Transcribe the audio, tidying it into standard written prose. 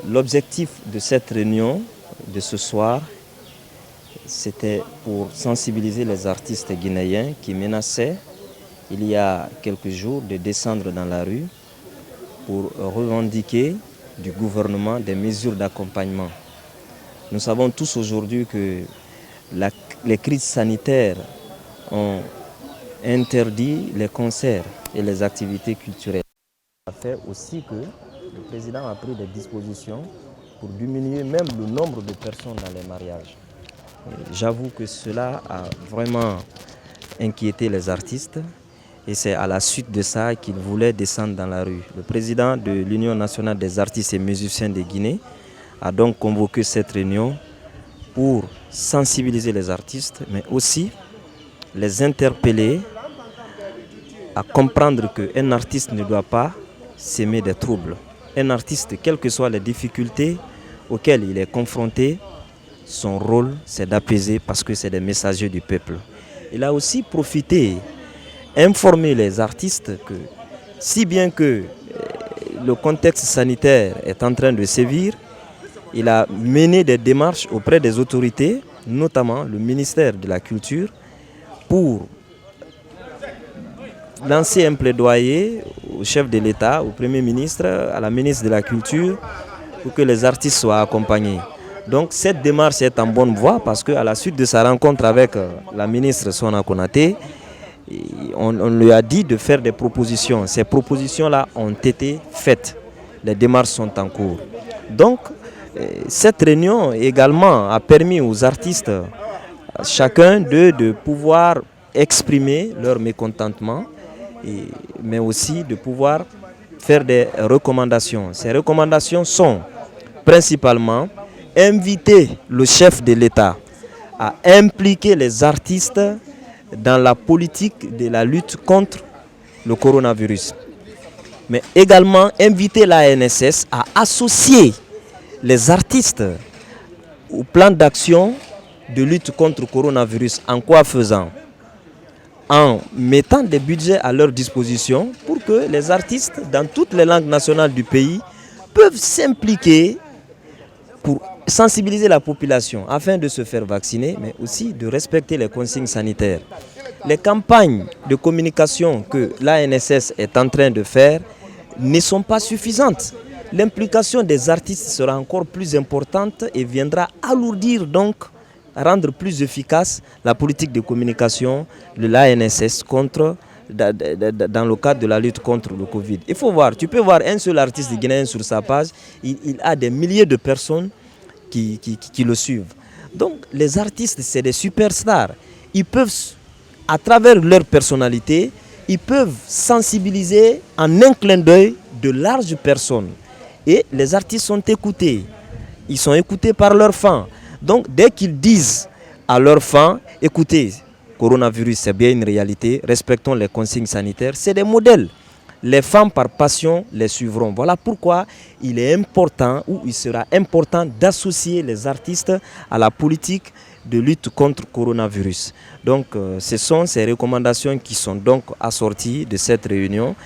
L'objectif de cette réunion de ce soir, c'était pour sensibiliser les artistes guinéens qui menaçaient, il y a quelques jours, de descendre dans la rue pour revendiquer du gouvernement des mesures d'accompagnement. Nous savons tous aujourd'hui que les crises sanitaires ont interdit les concerts et les activités culturelles. Ça fait aussi que le président a pris des dispositions pour diminuer même le nombre de personnes dans les mariages. J'avoue que cela a vraiment inquiété les artistes et c'est à la suite de ça qu'ils voulaient descendre dans la rue. Le président de l'Union nationale des artistes et musiciens de Guinée a donc convoqué cette réunion pour sensibiliser les artistes, mais aussi les interpeller à comprendre qu'un artiste ne doit pas s'aimer des troubles. Un artiste, quelles que soient les difficultés auxquelles il est confronté, son rôle c'est d'apaiser parce que c'est des messagers du peuple. Il a aussi profité, informer les artistes que si bien que le contexte sanitaire est en train de sévir, il a mené des démarches auprès des autorités, notamment le ministère de la Culture, pour lancer un plaidoyer au chef de l'État, au Premier ministre, à la ministre de la Culture, pour que les artistes soient accompagnés. Donc cette démarche est en bonne voie parce qu'à la suite de sa rencontre avec la ministre Sohna Konaté, on lui a dit de faire des propositions. Ces propositions-là ont été faites. Les démarches sont en cours. Donc cette réunion également a permis aux artistes, chacun d'eux, de pouvoir exprimer leur mécontentement, mais aussi de pouvoir faire des recommandations. Ces recommandations sont principalement inviter le chef de l'État à impliquer les artistes dans la politique de la lutte contre le coronavirus. Mais également inviter l'ANSS à associer les artistes au plan d'action de lutte contre le coronavirus. En quoi faisant? En mettant des budgets à leur disposition pour que les artistes dans toutes les langues nationales du pays peuvent s'impliquer pour sensibiliser la population afin de se faire vacciner, mais aussi de respecter les consignes sanitaires. Les campagnes de communication que l'ANSS est en train de faire ne sont pas suffisantes. L'implication des artistes sera encore plus importante et viendra alourdir donc, rendre plus efficace la politique de communication de l'ANSS dans le cadre de la lutte contre le Covid. Il faut voir, tu peux voir un seul artiste guinéen sur sa page, il a des milliers de personnes qui le suivent. Donc les artistes, c'est des superstars. Ils peuvent, à travers leur personnalité, ils peuvent sensibiliser en un clin d'œil de larges personnes. Et les artistes sont écoutés. Ils sont écoutés par leurs fans. Donc dès qu'ils disent à leurs fans, écoutez, coronavirus c'est bien une réalité, respectons les consignes sanitaires, c'est des modèles. Les femmes par passion les suivront. Voilà pourquoi il est important, ou il sera important d'associer les artistes à la politique de lutte contre le coronavirus. Donc ce sont ces recommandations qui sont donc assorties de cette réunion.